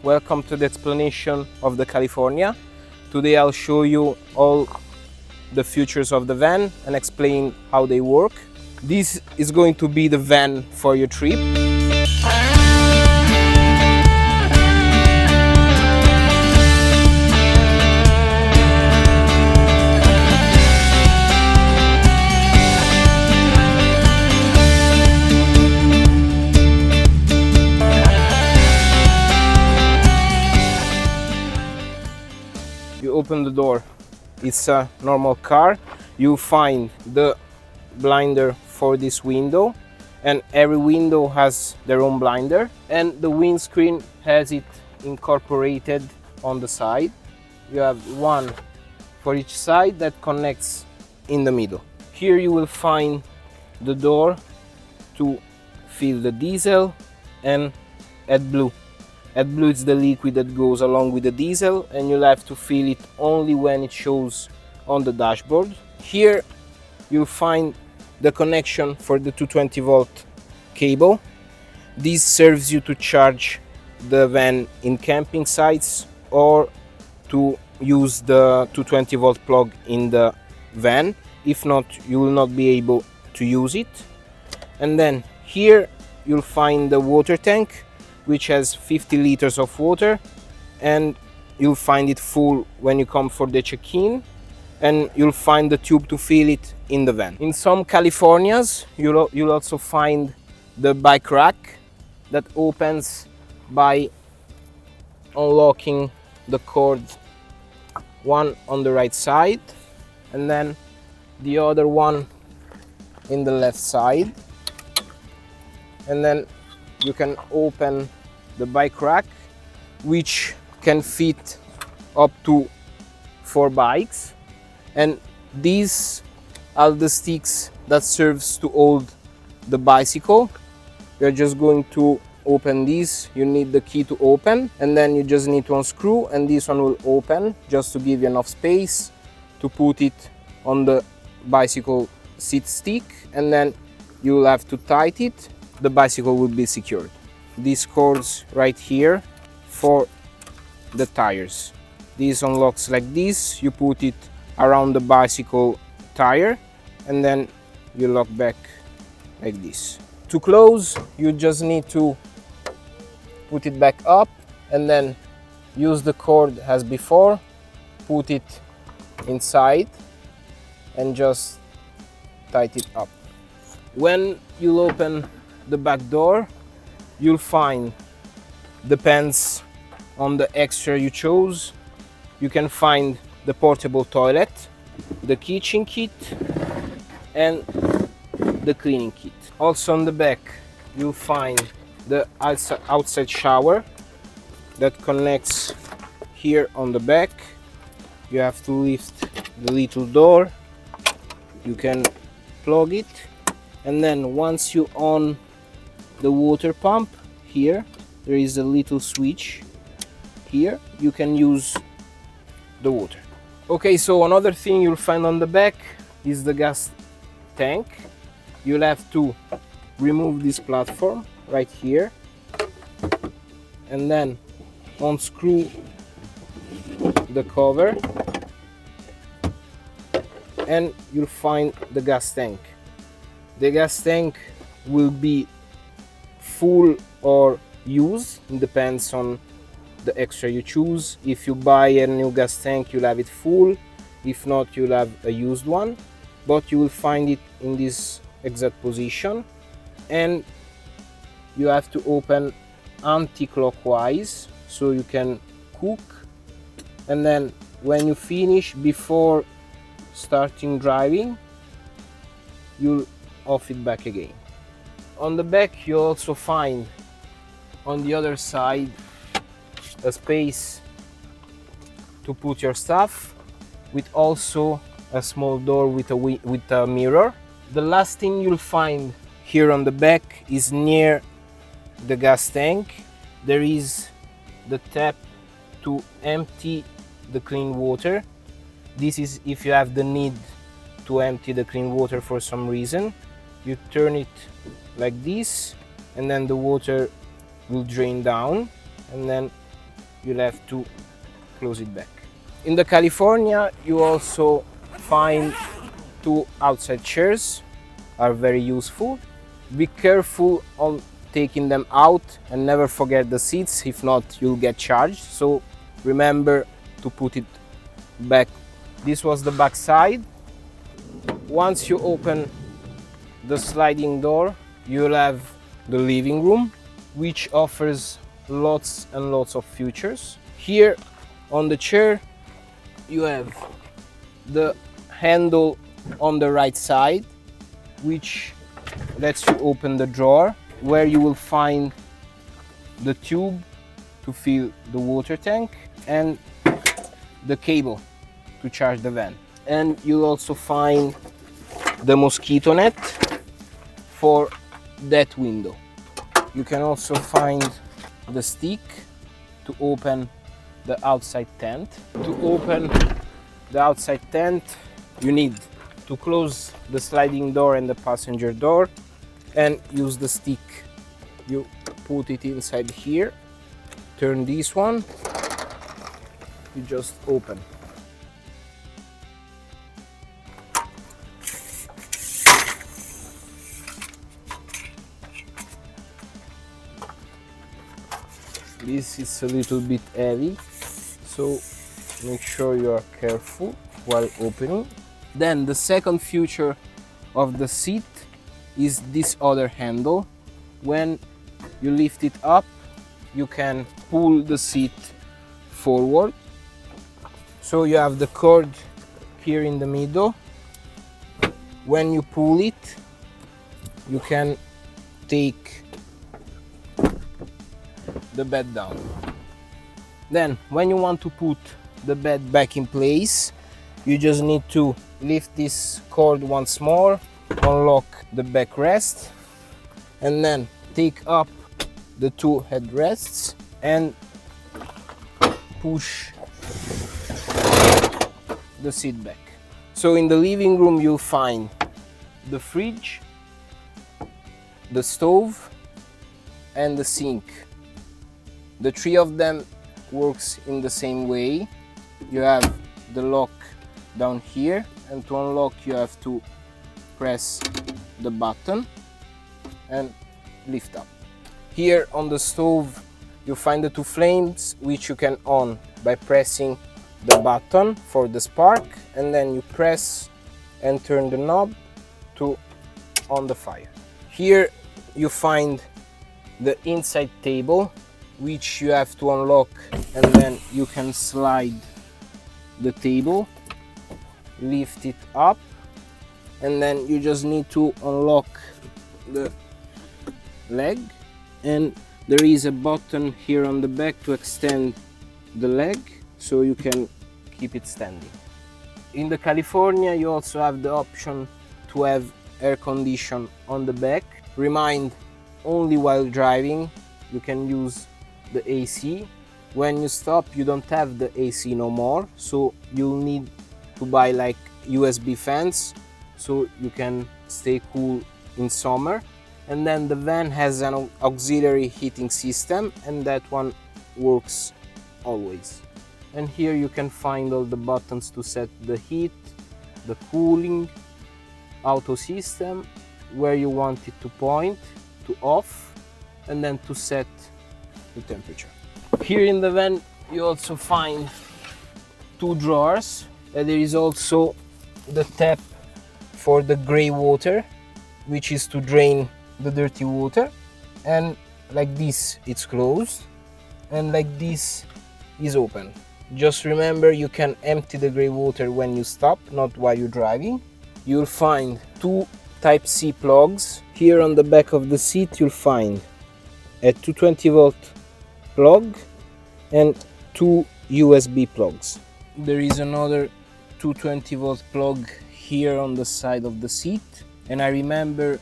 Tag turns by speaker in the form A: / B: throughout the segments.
A: welcome to the explanation of the California. Today I'll show you all the features of the van and explain how they work. This is going to be the van for your trip. You open the door, it's a normal car. You find the blinder for this window, and every window has their own blinder, and the windscreen has it incorporated on the side. You have one for each side that connects in the middle. Here you will find the door to fill the diesel and AdBlue. AdBlue is the liquid that goes along with the diesel, and you'll have to fill it only when it shows on the dashboard. Here you'll find the connection for the 220 volt cable. This serves you to charge the van in camping sites or to use the 220 volt plug in the van. If not, you will not be able to use it. And then here you'll find the water tank, which has 50 liters of water, and you'll find it full when you come for the check-in, and you'll find the tube to fill it in the van. In some Californias you'll also find the bike rack that opens by unlocking the cord, one on the right side and then the other one in the left side, and then you can open the bike rack, which can fit up to 4 bikes, and these are the sticks that serves to hold the bicycle. You're just going to open this. You need the key to open, and then you just need to unscrew, and this one will open just to give you enough space to put it on the bicycle seat stick, and then you will have to tighten it. The bicycle will be secured. These cords right here for the tires. This unlocks like this. You put it around the bicycle tire, and then you lock back like this. To close, you just need to put it back up and then use the cord as before, put it inside and just tighten it up. When you open the back door, you'll find, depends on the extra you chose, you can find the portable toilet, the kitchen kit and the cleaning kit. Also on the back you'll find the outside shower that connects here on the back. You have to lift the little door, you can plug it, and then once you on the water pump, here there is a little switch. Here you can use the water. Okay, so another thing you'll find on the back is the gas tank. You'll have to remove this platform right here and then unscrew the cover, and you'll find the gas tank. The gas tank will be full or used, it depends on the extra you choose. If you buy a new gas tank, you'll have it full. If not, you'll have a used one, but you will find it in this exact position, and you have to open anti-clockwise so you can cook, and then when you finish, before starting driving, you'll off it back again. On the back you also find on the other side a space to put your stuff, with also a small door with a mirror. The last thing you'll find here on the back is near the gas tank. There is the tap to empty the clean water. This is if you have the need to empty the clean water for some reason. You turn it like this, and then the water will drain down, and then you'll have to close it back. In the California, you also find two outside chairs, are very useful. Be careful on taking them out and never forget the seats, if not you'll get charged, so remember to put it back. This was the back side. Once you open the sliding door, you'll have the living room, which offers lots and lots of features. Here on the chair you have the handle on the right side, which lets you open the drawer, where you will find the tube to fill the water tank and the cable to charge the van. And you'll also find the mosquito net for that window. You can also find the stick to open the outside tent. To open the outside tent, you need to close the sliding door and the passenger door and use the stick. You put it inside here, turn this one, you just open. This is a little bit heavy, so make sure you are careful while opening. Then the second feature of the seat is this other handle. When you lift it up, you can pull the seat forward. So you have the cord here in the middle. When you pull it, you can take the bed down. Then when you want to put the bed back in place, you just need to lift this cord once more, unlock the backrest, and then take up the two headrests and push the seat back. So in the living room you'll find the fridge, the stove and the sink. The three of them works in the same way. You have the lock down here, and to unlock you have to press the button and lift up. Here on the stove you find the two flames, which you can on by pressing the button for the spark, and then you press and turn the knob to on the fire. Here you find the inside table, which you have to unlock, and then you can slide the table, lift it up, and then you just need to unlock the leg, and there is a button here on the back to extend the leg so you can keep it standing. In the California you also have the option to have air condition on the back. Remind, only while driving you can use the AC. When you stop you don't have the AC no more, so you'll need to buy like USB fans so you can stay cool in summer. And then the van has an auxiliary heating system, and that one works always. And here you can find all the buttons to set the heat, the cooling, auto system, where you want it to point, to off, and then to set the temperature. Here in the van you also find two drawers. There is also the tap for the gray water, which is to drain the dirty water, and like this it's closed, and like this is open. Just remember, you can empty the gray water when you stop, not while you're driving. You'll find two Type-C plugs. Here on the back of the seat you'll find a 220-volt plug and two USB plugs. There is another 220-volt plug here on the side of the seat, and I remember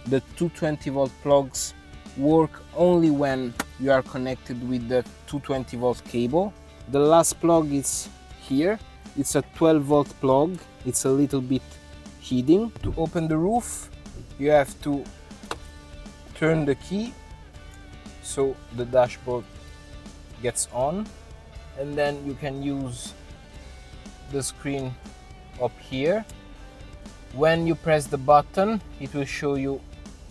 A: the 220-volt plugs work only when you are connected with the 220-volt cable. The last plug is here. It's a 12-volt plug. It's a little bit hidden. To open the roof you have to turn the key so the dashboard gets on, and then you can use the screen up here. When you press the button, it will show you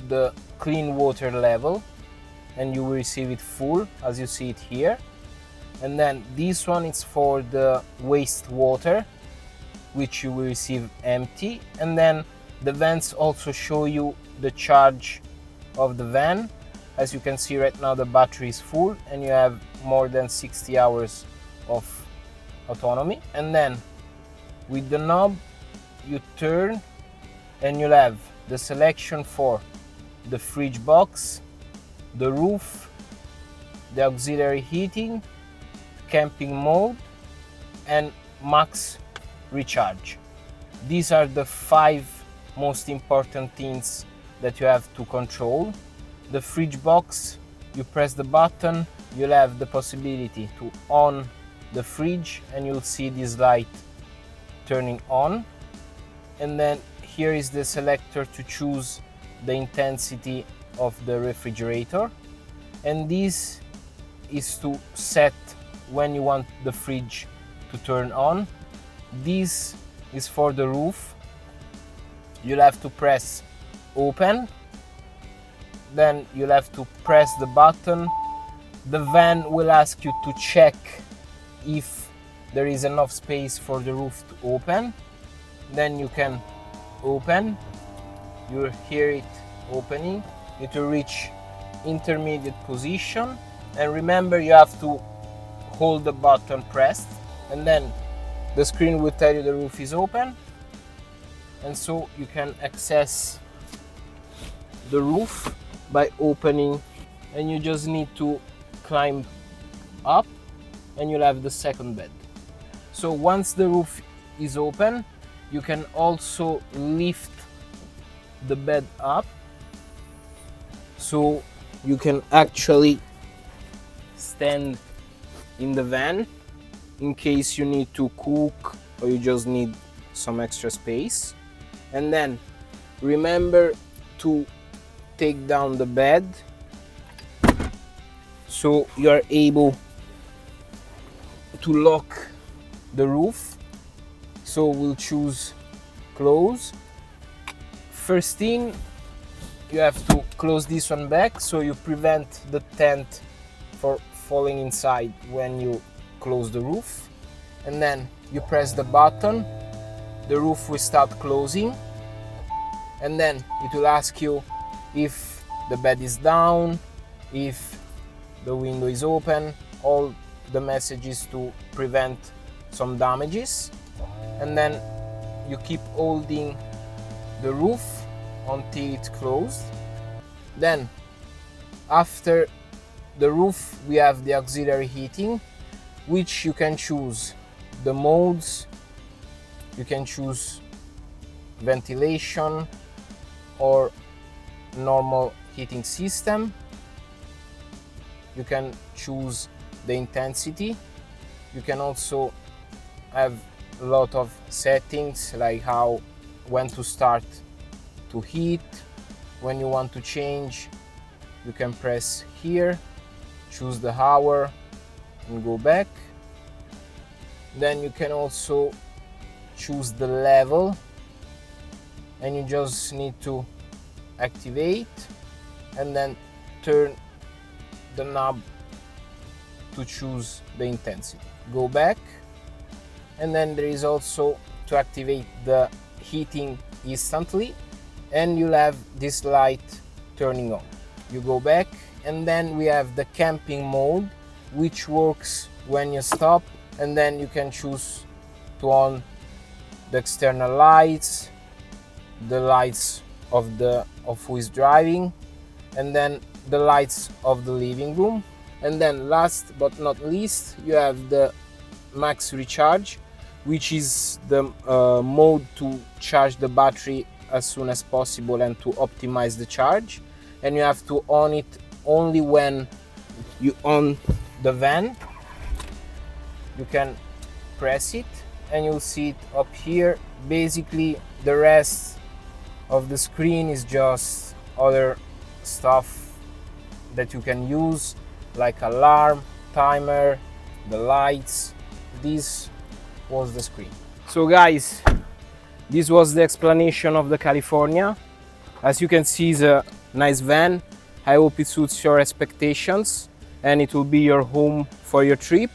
A: the clean water level, and you will receive it full, as you see it here. And then this one is for the wastewater, which you will receive empty. And then the vents also show you the charge of the van. As you can see right now, the battery is full and you have more than 60 hours of autonomy. And then with the knob you turn and you'll have the selection for the fridge box, the roof, the auxiliary heating, camping mode, and max recharge. These are the 5 most important things that you have to control. The fridge box, you press the button, you'll have the possibility to on the fridge and you'll see this light turning on. And then here is the selector to choose the intensity of the refrigerator, and this is to set when you want the fridge to turn on. This is for the roof. You'll have to press open, then you'll have to press the button. The van will ask you to check if there is enough space for the roof to open. Then you can open, you'll hear it opening. It will reach intermediate position, and remember you have to hold the button pressed, and then the screen will tell you the roof is open, and so you can access the roof by opening, and you just need to climb up and you'll have the second bed. So once the roof is open, you can also lift the bed up, so you can actually stand in the van in case you need to cook or you just need some extra space. And then remember to take down the bed so you are able to lock the roof. So we'll choose close. First thing, you have to close this one back so you prevent the tent for falling inside when you close the roof. And then you press the button, the roof will start closing, and then it will ask you if the bed is down, if the window is open, all the messages to prevent some damages. And then you keep holding the roof until it's closed. Then after the roof we have the auxiliary heating, which you can choose the modes. You can choose ventilation or normal heating system. You can choose the intensity. You can also have a lot of settings, like when to start to heat. When you want to change, you can press here, choose the hour and go back. Then you can also choose the level, and you just need to activate and then turn the knob to choose the intensity. Go back, and then there is also to activate the heating instantly, and you'll have this light turning on. You go back, and then we have the camping mode, which works when you stop, and then you can choose to on the external lights, the lights of who is driving, and then the lights of the living room. And then last but not least, you have the max recharge, which is the mode to charge the battery as soon as possible and to optimize the charge. And you have to on it only when you on the van. You can press it and you'll see it up here. Basically the rest of the screen is just other stuff that you can use, like alarm, timer, the lights. This was the screen. So guys, this was the explanation of the California. As you can see, it's a nice van. I hope it suits your expectations and it will be your home for your trip.